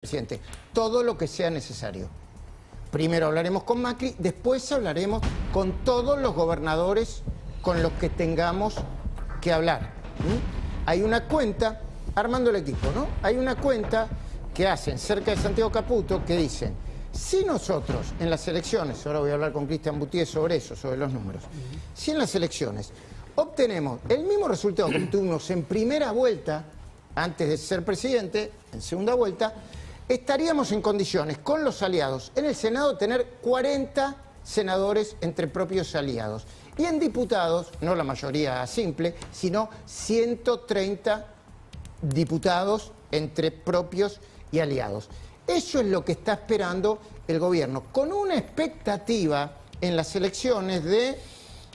Presidente, todo lo que sea necesario. Primero hablaremos con Macri, después hablaremos con todos los gobernadores con los que tengamos que hablar. Hay una cuenta, armando el equipo, ¿no? Hay una cuenta que hacen cerca de Santiago Caputo que dicen, si nosotros en las elecciones, ahora voy a hablar con Cristian Boutier sobre eso, sobre los números, si en las elecciones obtenemos el mismo resultado que obtuvimos en primera vuelta, antes de ser presidente, en segunda vuelta, estaríamos en condiciones, con los aliados, en el Senado tener 40 senadores entre propios aliados. Y en diputados, no la mayoría simple, sino 130 diputados entre propios y aliados. Eso es lo que está esperando el gobierno, con una expectativa en las elecciones de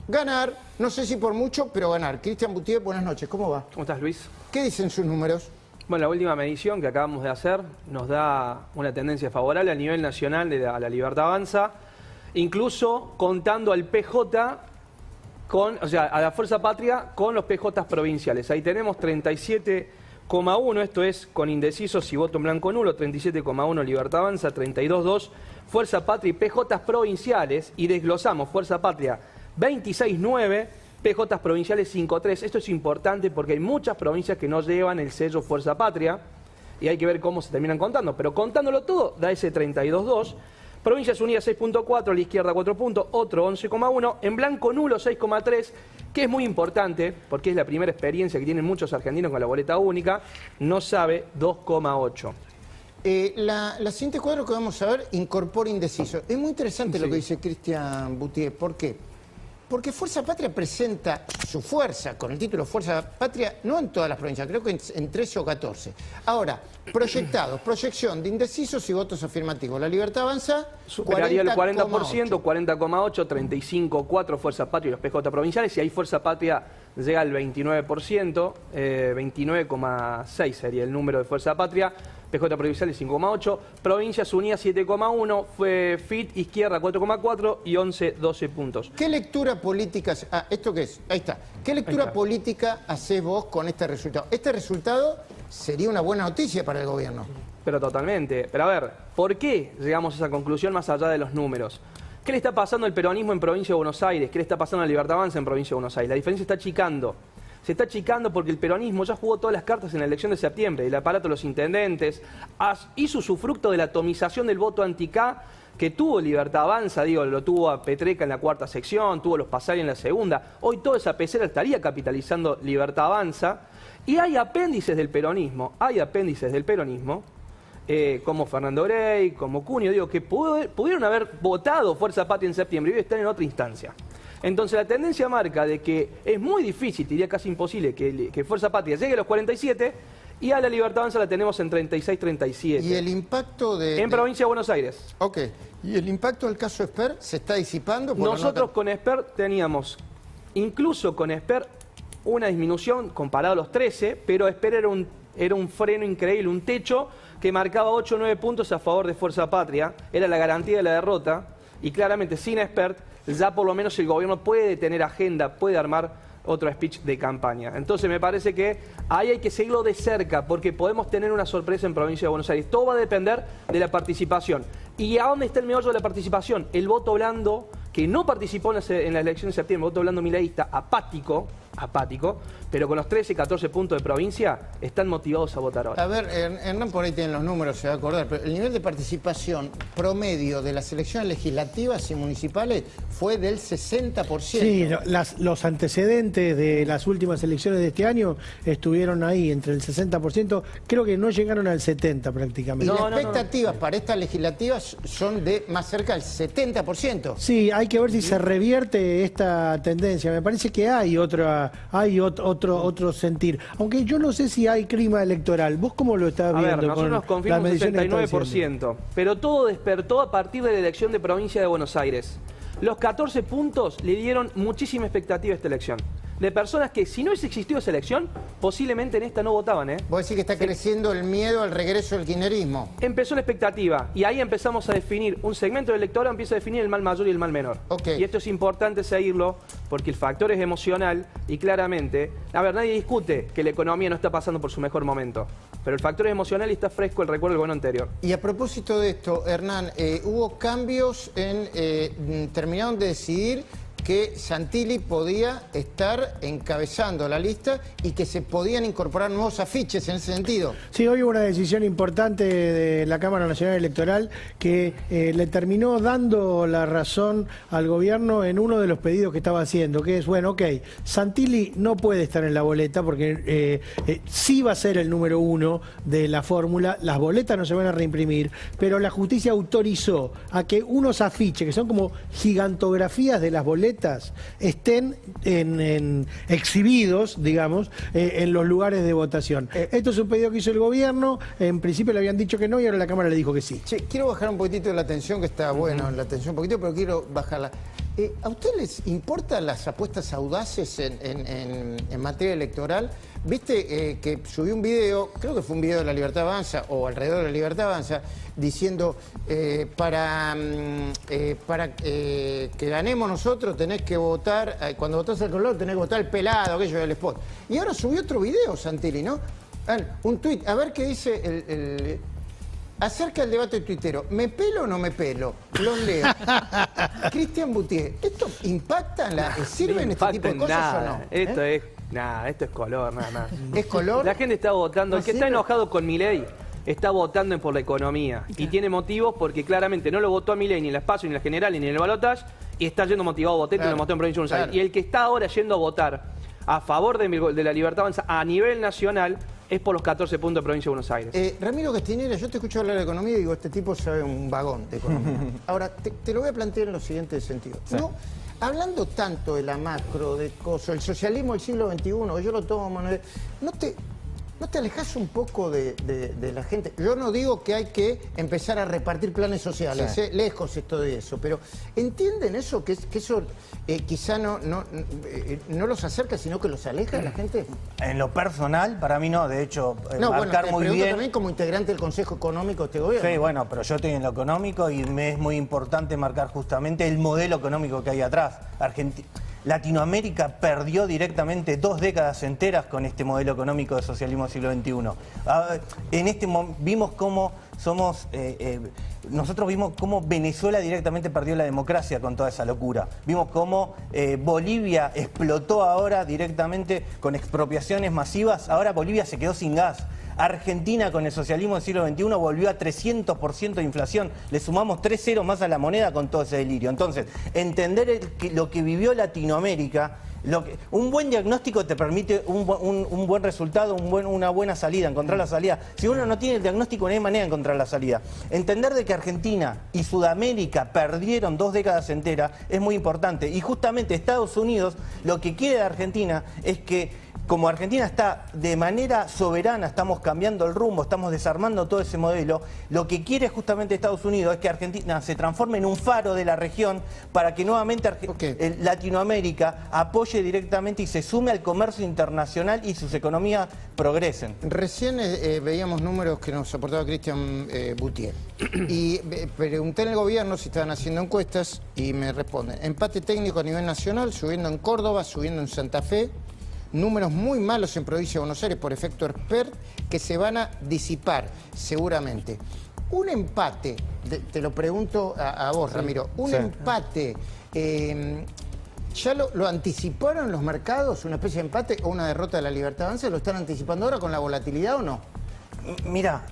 ganar, no sé si por mucho, pero ganar. Cristian Boutier, buenas noches, ¿cómo va? ¿Cómo estás, Luis? ¿Qué dicen sus números? Bueno, la última medición que acabamos de hacer nos da una tendencia favorable a nivel nacional a la Libertad Avanza, incluso contando al PJ, o sea, a la Fuerza Patria con los PJs provinciales. Ahí tenemos 37,1, esto es con indecisos y voto en blanco nulo, 37,1 Libertad Avanza, 32,2 Fuerza Patria y PJs provinciales, y desglosamos Fuerza Patria 26,9, PJs provinciales 5,3. Esto es importante porque hay muchas provincias que no llevan el sello Fuerza Patria y hay que ver cómo se terminan contando. Pero contándolo todo, da ese 32,2. Provincias Unidas 6,4, la izquierda 4 puntos, otro 11,1. En blanco nulo 6,3, que es muy importante porque es la primera experiencia que tienen muchos argentinos con la boleta única. No sabe 2,8. La siguiente cuadro que vamos a ver incorpora indeciso. Es muy interesante lo que dice Cristian Boutier. ¿Por qué? Porque Fuerza Patria presenta su fuerza, con el título Fuerza Patria, no en todas las provincias, creo que en 13 o 14. Ahora, proyección de indecisos y votos afirmativos. La Libertad Avanza superaría el 40%, 40,8, 35,4 Fuerza Patria y los PJ provinciales, y ahí Fuerza Patria llega al 29%, 29,6 sería el número de Fuerza Patria. PJ provinciales 5,8, Provincias Unidas 7,1, fue FIT Izquierda 4,4 y 12 puntos. ¿Qué lectura política... ¿esto qué es? Ahí está. ¿Qué lectura política hacés vos con este resultado? Este resultado sería una buena noticia para el gobierno. Pero totalmente. Pero a ver, ¿por qué llegamos a esa conclusión más allá de los números? ¿Qué le está pasando al peronismo en Provincia de Buenos Aires? ¿Qué le está pasando a la Libertad Avanza en Provincia de Buenos Aires? La diferencia está achicando. Se está achicando porque el peronismo ya jugó todas las cartas en la elección de septiembre. El aparato de los intendentes hizo usufructo de la atomización del voto anti-K que tuvo Libertad Avanza, lo tuvo a Petreca en la cuarta sección, tuvo los Pasari en la segunda. Hoy toda esa pecera estaría capitalizando Libertad Avanza. Y hay apéndices del peronismo, como Fernando Grey, como Cunio, que pudieron haber votado Fuerza Patria en septiembre y hoy están en otra instancia. Entonces la tendencia marca de que es muy difícil, diría casi imposible, que Fuerza Patria llegue a los 47 y a la Libertad Avanza la tenemos en 36, 37. ¿Y el impacto en Provincia de Buenos Aires. Ok. ¿Y el impacto del caso Esper se está disipando? Nosotros con Esper teníamos, incluso con Esper, una disminución comparado a los 13, pero Esper era un freno increíble, un techo que marcaba 8 o 9 puntos a favor de Fuerza Patria, era la garantía de la derrota, y claramente sin Esper ya por lo menos el gobierno puede tener agenda, puede armar otro speech de campaña. Entonces me parece que ahí hay que seguirlo de cerca porque podemos tener una sorpresa en Provincia de Buenos Aires. Todo va a depender de la participación. ¿Y a dónde está el meollo de la participación? El voto blando, que no participó en la elección de septiembre, voto blando mileísta, apático, pero con los 13, 14 puntos de provincia están motivados a votar ahora. A ver, Hernán por ahí tiene los números, se va a acordar, pero el nivel de participación promedio de las elecciones legislativas y municipales fue del 60%. Sí, los antecedentes de las últimas elecciones de este año estuvieron ahí, entre el 60%, creo que no llegaron al 70% prácticamente. Y las expectativas para estas legislativas son de más cerca del 70%. Sí, hay que ver si se revierte esta tendencia. Me parece que hay otro sentir. Aunque yo no sé si hay clima electoral. ¿Vos cómo lo estás viendo? A ver, nosotros nos confirmamos un 79%, pero todo despertó a partir de la elección de Provincia de Buenos Aires. Los 14 puntos le dieron muchísima expectativa a esta elección. De personas que, si no hubiese existido esa elección, posiblemente en esta no votaban, ¿eh? Vos decís que está creciendo el miedo al regreso del kirchnerismo. Empezó la expectativa y ahí empezamos a definir, un segmento del electorado empieza a definir el mal mayor y el mal menor. Okay. Y esto es importante seguirlo porque el factor es emocional y claramente, a ver, nadie discute que la economía no está pasando por su mejor momento. Pero el factor es emocional y está fresco el recuerdo del gobierno anterior. Y a propósito de esto, Hernán, hubo cambios terminaron de decidir que Santilli podía estar encabezando la lista y que se podían incorporar nuevos afiches en ese sentido. Sí, hoy hubo una decisión importante de la Cámara Nacional Electoral que le terminó dando la razón al gobierno en uno de los pedidos que estaba haciendo, que es, bueno, ok, Santilli no puede estar en la boleta porque sí va a ser el número 1 de la fórmula, las boletas no se van a reimprimir, pero la justicia autorizó a que unos afiches, que son como gigantografías de las boletas, estén exhibidos, digamos, en los lugares de votación. Esto es un pedido que hizo el gobierno, en principio le habían dicho que no y ahora la Cámara le dijo que sí. Che, quiero bajar un poquitito la tensión, que está bueno la tensión un poquito, pero quiero bajarla. ¿A ustedes les importan las apuestas audaces en materia electoral? Viste que subí un video, creo que fue un video de La Libertad Avanza o alrededor de La Libertad Avanza, diciendo para que ganemos nosotros tenés que votar, cuando votás al color tenés que votar el pelado, aquello del spot. Y ahora subí otro video, Santilli, ¿no? Un tuit, a ver qué dice acerca del debate tuitero. ¿Me pelo o no me pelo? Los leo. Cristian Boutier, ¿esto impacta sirven este tipo de cosas nada. o no? Esto es color, nada más. ¿Es color? La gente está votando, ¿No el que sirve? está enojado con Milei está votando por la economía. Y tiene motivos porque claramente no lo votó a Milei ni en la PASO, ni en la general, ni en el balotaje, y está yendo motivado a votar, y lo votó en Provincia de Buenos Aires. Y el que está ahora yendo a votar a favor de la Libertad Avanza a nivel nacional es por los 14 puntos de Provincia de Buenos Aires. Ramiro Castiñera, yo te escucho hablar de economía y digo, este tipo sabe un vagón de economía. Ahora, te lo voy a plantear en lo siguiente sentido. Sí. No, hablando tanto de la macro, de cosas, el socialismo del siglo XXI, yo lo tomo, ¿no te alejas un poco de la gente? Yo no digo que hay que empezar a repartir planes sociales, sí. Lejos estoy de eso, pero ¿entienden eso? Que eso quizá no los acerca, sino que los aleja de la gente. En lo personal, para mí no, de hecho, marcar te muy pregunto bien. También como integrante del Consejo Económico de este gobierno. Sí, bueno, pero yo estoy en lo económico y me es muy importante marcar justamente el modelo económico que hay atrás. Latinoamérica perdió directamente 2 décadas enteras con este modelo económico de socialismo del siglo XXI. Vimos cómo nosotros vimos cómo Venezuela directamente perdió la democracia con toda esa locura. Vimos cómo Bolivia explotó ahora directamente con expropiaciones masivas. Ahora Bolivia se quedó sin gas. Argentina con el socialismo del siglo XXI volvió a 300% de inflación. Le sumamos 3 ceros más a la moneda con todo ese delirio. Entonces, entender lo que vivió Latinoamérica, un buen diagnóstico te permite un buen resultado, una buena salida, encontrar la salida. Si uno no tiene el diagnóstico, no hay manera de encontrar la salida. Entender de que Argentina y Sudamérica perdieron 2 décadas enteras es muy importante. Y justamente Estados Unidos lo que quiere de Argentina es que, como Argentina está de manera soberana, estamos cambiando el rumbo, estamos desarmando todo ese modelo, lo que quiere justamente Estados Unidos es que Argentina se transforme en un faro de la región para que nuevamente Latinoamérica apoye directamente y se sume al comercio internacional y sus economías progresen. Recién veíamos números que nos aportaba Cristian Boutier y pregunté en el gobierno si estaban haciendo encuestas y me responden: empate técnico a nivel nacional, subiendo en Córdoba, subiendo en Santa Fe. Números muy malos en Provincia de Buenos Aires por efecto Expert que se van a disipar seguramente. Un empate, te lo pregunto a vos, Ramiro, empate, ¿ya lo anticiparon los mercados, una especie de empate o una derrota de la Libertad Avanza? ¿Lo están anticipando ahora con la volatilidad o no? Mira,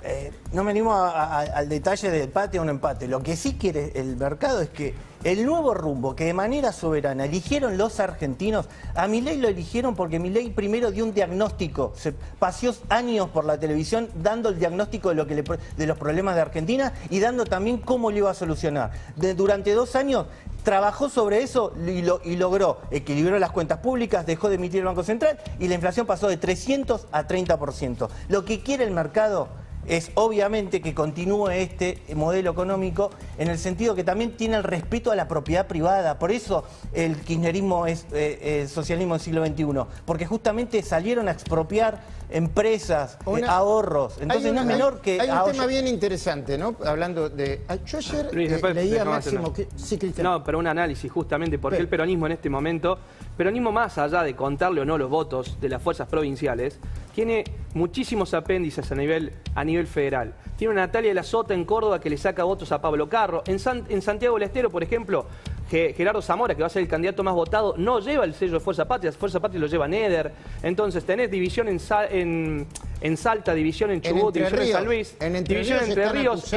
no me animo al detalle del empate o un empate. Lo que sí quiere el mercado es que el nuevo rumbo que de manera soberana eligieron los argentinos, a Milei lo eligieron porque Milei primero dio un diagnóstico, se paseó años por la televisión dando el diagnóstico de los problemas de Argentina y dando también cómo lo iba a solucionar. Durante 2 años trabajó sobre eso y logró, equilibró las cuentas públicas, dejó de emitir el Banco Central y la inflación pasó de 300 a 30%. Lo que quiere el mercado es obviamente que continúe este modelo económico en el sentido que también tiene el respeto a la propiedad privada. Por eso el kirchnerismo es el socialismo del siglo XXI, porque justamente salieron a expropiar empresas, ahorros. Entonces no es menor que... Hay un tema bien interesante, ¿no? Hablando de... Yo ayer leía a Máximo... Sí, Cristian. No, pero un análisis justamente porque el peronismo en este momento, peronismo más allá de contarle o no los votos de las fuerzas provinciales, tiene muchísimos apéndices a nivel federal. Tiene una Natalia de la Sota en Córdoba que le saca votos a Pablo Carro. En Santiago del Estero, por ejemplo, Gerardo Zamora, que va a ser el candidato más votado, no lleva el sello de Fuerza Patria. Fuerza Patria lo lleva Neder. Entonces tenés división en Salta, división en Chubut, división en San Luis, división en Entre Ríos.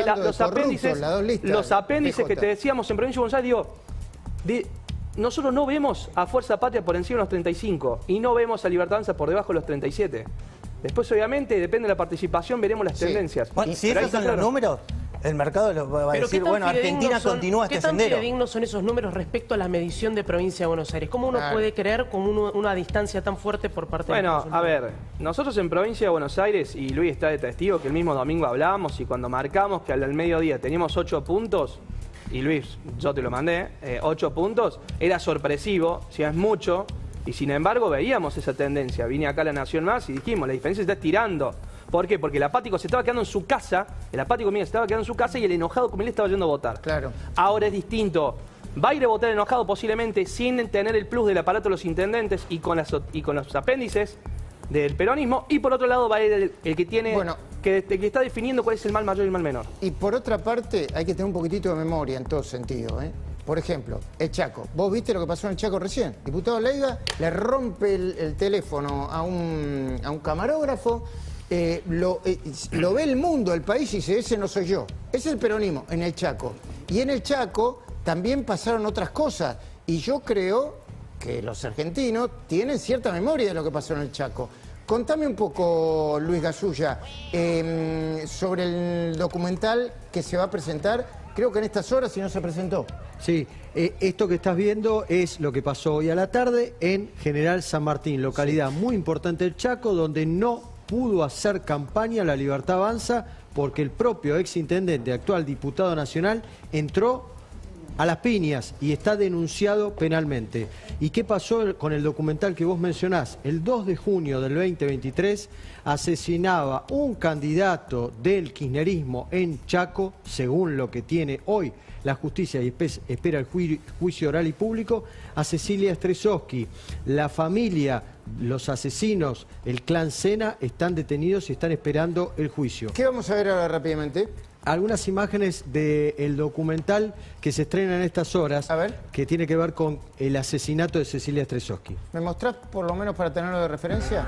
Los apéndices que te decíamos en Provincia de Buenos Aires, nosotros no vemos a Fuerza Patria por encima de los 35 y no vemos a Libertad Avanza por debajo de los 37. Después, obviamente, depende de la participación, veremos las tendencias. Bueno, si esos son los números, el mercado va a decir, bueno, Argentina continúa este sendero. ¿Qué tan fidedignos son esos números respecto a la medición de Provincia de Buenos Aires? ¿Cómo uno puede creer con una distancia tan fuerte por parte de los a ver, nosotros en Provincia de Buenos Aires, y Luis está de testigo, que el mismo domingo hablábamos y cuando marcamos que al mediodía teníamos 8 puntos, y Luis, yo te lo mandé, 8 puntos, era sorpresivo, si es mucho, y sin embargo veíamos esa tendencia. Vine acá a La Nación Más y dijimos, la diferencia se está estirando. ¿Por qué? Porque el apático se estaba quedando en su casa, el apático mío se estaba quedando en su casa y el enojado con él estaba yendo a votar. Claro. Ahora es distinto. Va a ir a votar enojado posiblemente sin tener el plus del aparato de los intendentes y con los apéndices del peronismo, y por otro lado va a ir el que tiene, que está definiendo cuál es el mal mayor y el mal menor. Y por otra parte hay que tener un poquitito de memoria en todo sentido, ¿eh? Por ejemplo, el Chaco. ¿Vos viste lo que pasó en el Chaco recién? Diputado Leiva le rompe el teléfono a un camarógrafo, lo ve el mundo, el país, y dice, ese no soy yo. Es el peronismo en el Chaco. Y en el Chaco también pasaron otras cosas. Y yo creo que los argentinos tienen cierta memoria de lo que pasó en el Chaco. Contame un poco, Luis Gasulla, sobre el documental que se va a presentar, creo que en estas horas, si no se presentó. Sí, esto que estás viendo es lo que pasó hoy a la tarde en General San Martín, localidad muy importante del Chaco, donde no pudo hacer campaña La Libertad Avanza porque el propio exintendente, actual diputado nacional, entró a las piñas y está denunciado penalmente. ¿Y qué pasó con el documental que vos mencionás? El 2 de junio del 2023 asesinaba un candidato del kirchnerismo en Chaco, según lo que tiene hoy la justicia y espera el juicio oral y público, a Cecilia Stresowski. La familia, los asesinos, el clan Sena, están detenidos y están esperando el juicio. ¿Qué vamos a ver ahora rápidamente? Algunas imágenes del documental que se estrena en estas horas, que tiene que ver con el asesinato de Cecilia Stresowski. ¿Me mostrás por lo menos para tenerlo de referencia?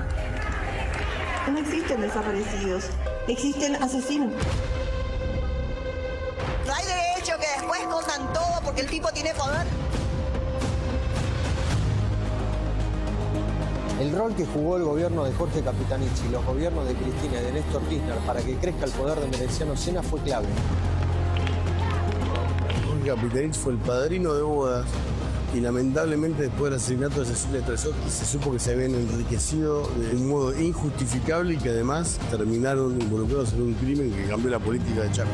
No existen desaparecidos, existen asesinos. No hay derecho que después escondan todo porque el tipo tiene poder. El rol que jugó el gobierno de Jorge Capitanich y los gobiernos de Cristina y de Néstor Kirchner para que crezca el poder de Merenciano Sena fue clave. Jorge Capitanich fue el padrino de bodas y lamentablemente después del asesinato de Cecilia Stresowski se supo que se habían enriquecido de un modo injustificable y que además terminaron involucrados en un crimen que cambió la política de Chaco.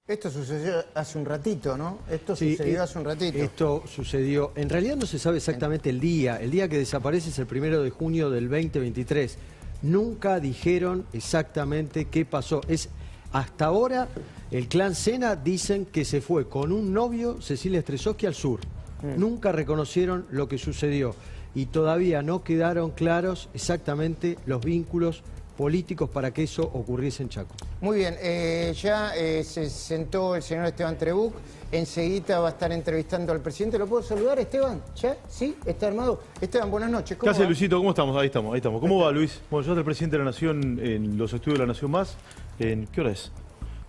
Esto sucedió hace un ratito, ¿no? Esto sucedió hace un ratito. Esto sucedió. En realidad no se sabe exactamente el día. El día que desaparece es el 1 de junio del 2023. Nunca dijeron exactamente qué pasó. Hasta ahora, el clan Sena dicen que se fue con un novio, Cecilia Stresowski, al sur. Nunca reconocieron lo que sucedió. Y todavía no quedaron claros exactamente los vínculos políticos para que eso ocurriese en Chaco. Muy bien, ya se sentó el señor Esteban Trebuch, enseguida va a estar entrevistando al presidente. ¿Lo puedo saludar, Esteban? ¿Ya? ¿Sí? ¿Está armado? Esteban, buenas noches. ¿Qué hace, Luisito? ¿Cómo estamos? Ahí estamos. ¿Cómo va, Luis? Bueno, yo soy el presidente de la Nación en los estudios de la Nación Más. ¿Qué hora es?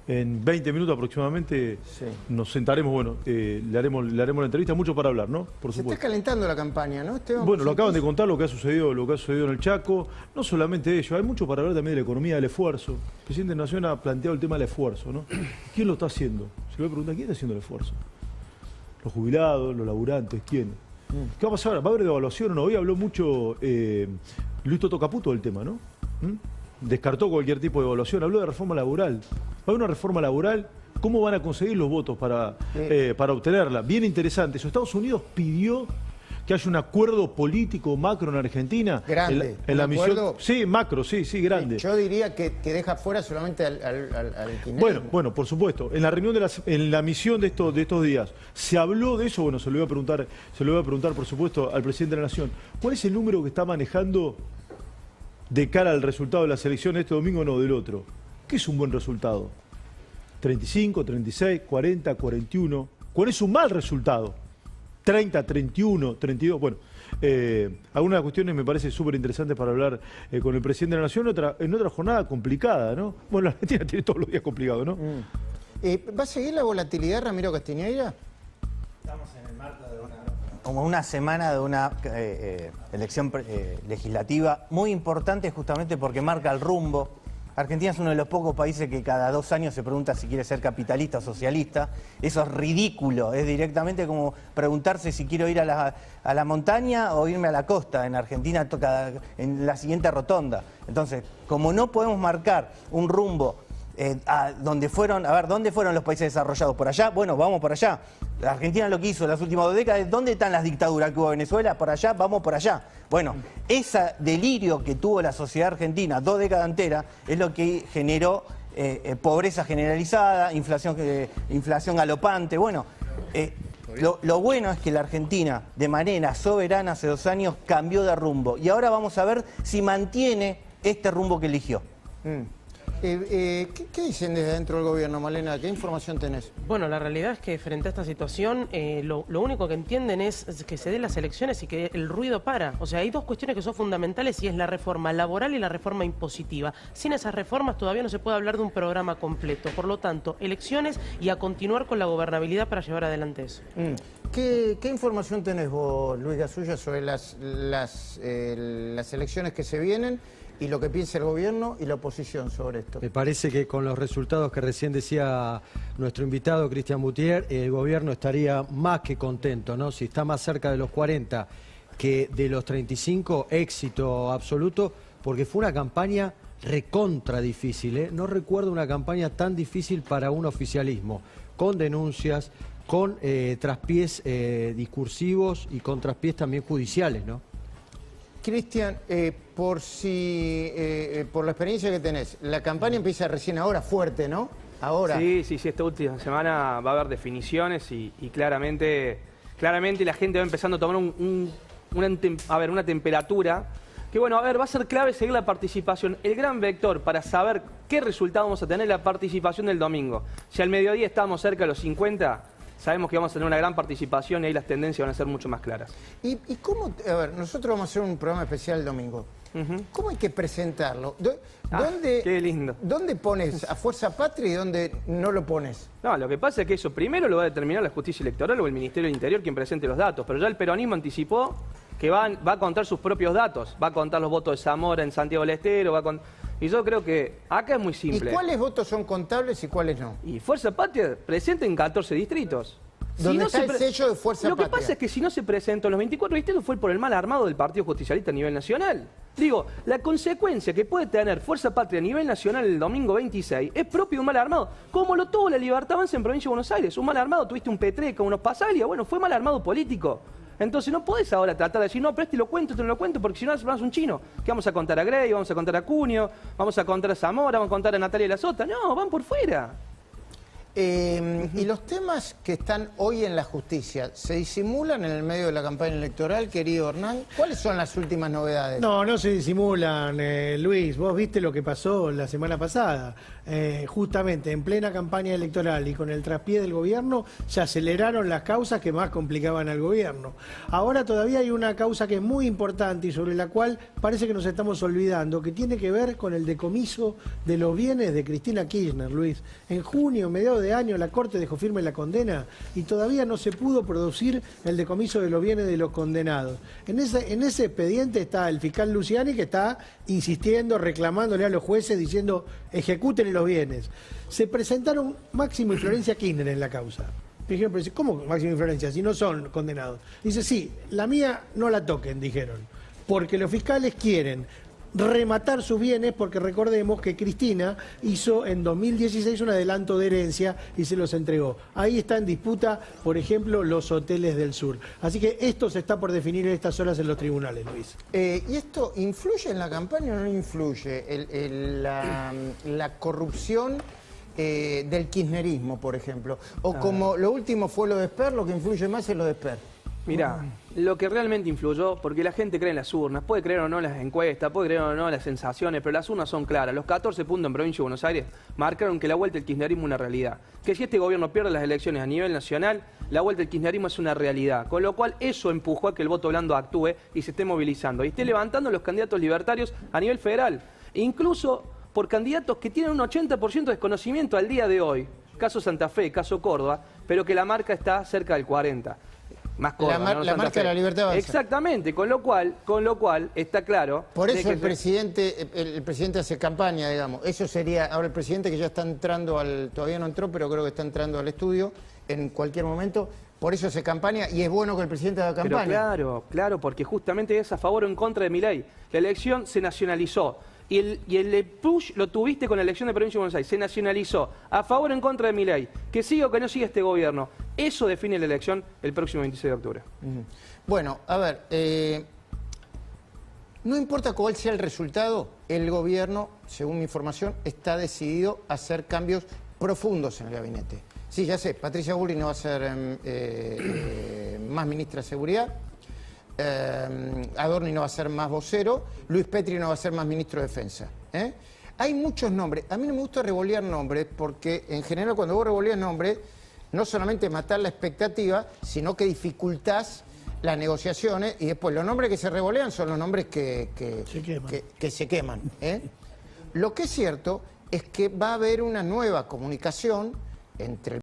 En 20 minutos aproximadamente nos sentaremos, bueno, le haremos la entrevista, mucho para hablar, ¿no? Por supuesto. Se está calentando la campaña, ¿no, Esteban? Bueno, lo acaban de contar lo que ha sucedido en el Chaco. No solamente ello, hay mucho para hablar también de la economía del esfuerzo. El presidente de la Nación ha planteado el tema del esfuerzo, ¿no? ¿Quién lo está haciendo? Se le voy a preguntar, ¿quién está haciendo el esfuerzo? Los jubilados, los laburantes, ¿quién? ¿Qué va a pasar? ¿Va a haber devaluación o no? Hoy habló mucho Luis Toto Caputo del tema, ¿no? Descartó cualquier tipo de evaluación, habló de reforma laboral. Va a haber una reforma laboral, ¿cómo van a conseguir los votos para obtenerla? Bien interesante eso. Estados Unidos pidió que haya un acuerdo político macro en Argentina. Grande. En la misión. Acuerdo? Sí, macro, sí, grande. Yo diría que deja fuera solamente al kirchnerismo. Bueno, por supuesto. En la reunión en la misión de estos días, ¿se habló de eso? Bueno, se lo voy a preguntar, por supuesto, al presidente de la Nación. ¿Cuál es el número que está manejando de cara al resultado de la selección este domingo o no del otro? ¿Qué es un buen resultado? 35, 36, 40, 41. ¿Cuál es un mal resultado? 30, 31, 32. Bueno, algunas cuestiones me parece súper interesantes para hablar con el presidente de la Nación en otra jornada complicada, ¿no? Bueno, la Argentina tiene todos los días complicados, ¿no? ¿Va a seguir la volatilidad, Ramiro Castiñeira? Estamos en el marco de como una semana de una elección legislativa muy importante justamente porque marca el rumbo. Argentina es uno de los pocos países que cada 2 años se pregunta si quiere ser capitalista o socialista. Eso es ridículo, es directamente como preguntarse si quiero ir a la montaña o irme a la costa. En Argentina toca en la siguiente rotonda. Entonces, como no podemos marcar un rumbo ¿dónde fueron los países desarrollados? ¿Por allá? Bueno, vamos por allá. La Argentina lo que hizo en las últimas 2 décadas, ¿dónde están las dictaduras que hubo en Venezuela? Por allá, vamos por allá. Bueno, ese delirio que tuvo la sociedad argentina 2 décadas enteras es lo que generó pobreza generalizada, inflación galopante. Bueno, lo bueno es que la Argentina, de manera soberana, hace 2 años cambió de rumbo. Y ahora vamos a ver si mantiene este rumbo que eligió. ¿Qué dicen desde dentro del gobierno, Malena? ¿Qué información tenés? Bueno, la realidad es que frente a esta situación, lo único que entienden es que se den las elecciones y que el ruido para. O sea, hay 2 cuestiones que son fundamentales y es la reforma laboral y la reforma impositiva. Sin esas reformas todavía no se puede hablar de un programa completo. Por lo tanto, elecciones y a continuar con la gobernabilidad para llevar adelante eso. ¿Qué información tenés vos, Luis Gasulla, sobre las elecciones que se vienen y lo que piensa el gobierno y la oposición sobre esto? Me parece que con los resultados que recién decía nuestro invitado Cristian Boutier, el gobierno estaría más que contento, ¿no? Si está más cerca de los 40 que de los 35, éxito absoluto, porque fue una campaña recontra difícil, ¿eh? No recuerdo una campaña tan difícil para un oficialismo, con denuncias, con traspiés discursivos y con traspiés también judiciales, ¿no? Cristian, por la experiencia que tenés, la campaña empieza recién ahora, fuerte, ¿no? Ahora. Sí, esta última semana va a haber definiciones y claramente la gente va empezando a tomar una temperatura que, bueno, va a ser clave seguir la participación. El gran vector para saber qué resultado vamos a tener es la participación del domingo. Si al mediodía estamos cerca de los 50... sabemos que vamos a tener una gran participación y ahí las tendencias van a ser mucho más claras. ¿Y cómo? A ver, nosotros vamos a hacer un programa especial el domingo. ¿Cómo hay que presentarlo? Qué lindo. ¿Dónde pones a Fuerza Patria y dónde no lo pones? No, lo que pasa es que eso primero lo va a determinar la Justicia Electoral o el Ministerio del Interior quien presente los datos, pero ya el peronismo anticipó que va a contar sus propios datos, va a contar los votos de Zamora en Santiago del Estero, y yo creo que acá es muy simple. ¿Y cuáles votos son contables y cuáles no? Y Fuerza Patria presenta en 14 distritos. ¿Dónde está el sello de Fuerza Patria? Lo que pasa es que si no se presentó en los 24 distritos fue por el mal armado del Partido Justicialista a nivel nacional. Digo, la consecuencia que puede tener Fuerza Patria a nivel nacional el domingo 26 es propio de un mal armado, como lo tuvo la Libertad Avanza en Provincia de Buenos Aires. Un mal armado, tuviste un Petreca, unos Pasaglia, bueno, fue mal armado político. Entonces no podés ahora tratar de decir, no, pero este lo cuento, te no lo cuento, porque si no es un chino. ¿Qué vamos a contar a Grey, vamos a contar a Cunio, vamos a contar a Zamora, vamos a contar a Natalia La Sota? No, van por fuera. ¿Y los temas que están hoy en la justicia se disimulan en el medio de la campaña electoral, querido Hernán? ¿Cuáles son las últimas novedades? No se disimulan, Luis. Vos viste lo que pasó la semana pasada. Justamente en plena campaña electoral y con el traspié del gobierno se aceleraron las causas que más complicaban al gobierno. Ahora todavía hay una causa que es muy importante y sobre la cual parece que nos estamos olvidando, que tiene que ver con el decomiso de los bienes de Cristina Kirchner, Luis. En junio, mediados de año, la Corte dejó firme la condena y todavía no se pudo producir el decomiso de los bienes de los condenados. En ese expediente está el fiscal Luciani, que está insistiendo, reclamándole a los jueces, diciendo ejecuten los bienes. Se presentaron Máximo y Florencia Kirchner en la causa. Dijeron, pero ¿cómo Máximo y Florencia si no son condenados? Dice, sí, la mía no la toquen, dijeron, porque los fiscales quieren rematar sus bienes, porque recordemos que Cristina hizo en 2016 un adelanto de herencia y se los entregó. Ahí está en disputa, por ejemplo, los hoteles del sur. Así que esto se está por definir en estas horas en los tribunales, Luis. ¿Y esto influye en la campaña o no influye? La corrupción del kirchnerismo, por ejemplo. O como lo último fue lo de Esper, lo que influye más es lo de Esper. Mirá, lo que realmente influyó, porque la gente cree en las urnas, puede creer o no en las encuestas, puede creer o no en las sensaciones, pero las urnas son claras. Los 14 puntos en Provincia de Buenos Aires marcaron que la vuelta del kirchnerismo es una realidad. Que si este gobierno pierde las elecciones a nivel nacional, la vuelta del kirchnerismo es una realidad. Con lo cual eso empujó a que el voto blando actúe y se esté movilizando. Y esté levantando los candidatos libertarios a nivel federal. Incluso por candidatos que tienen un 80% de desconocimiento al día de hoy. Caso Santa Fe, caso Córdoba, pero que la marca está cerca del 40%. Más Córdoba, la marca de la libertad avanza. Exactamente, con lo cual está claro. Por eso el presidente hace campaña, digamos. Eso sería, ahora el presidente que ya está entrando todavía no entró, pero creo que está entrando al estudio en cualquier momento. Por eso hace campaña y es bueno que el presidente haga campaña. Pero claro, porque justamente es a favor o en contra de Milei. La elección se nacionalizó. Y el push lo tuviste con la elección de Provincia de Buenos Aires. Se nacionalizó. A favor o en contra de Milei. Que siga o que no siga este gobierno. Eso define la elección el próximo 26 de octubre. Bueno, a ver. No importa cuál sea el resultado, el gobierno, según mi información, está decidido a hacer cambios profundos en el gabinete. Sí, ya sé, Patricia Bullrich no va a ser más ministra de Seguridad. Adorni no va a ser más vocero, Luis Petri no va a ser más ministro de Defensa. Hay muchos nombres. A mí no me gusta revolear nombres porque en general cuando vos revoleas nombres no solamente matás la expectativa, sino que dificultás las negociaciones y después los nombres que se revolean son los nombres que se queman. Lo que es cierto es que va a haber una nueva comunicación entre el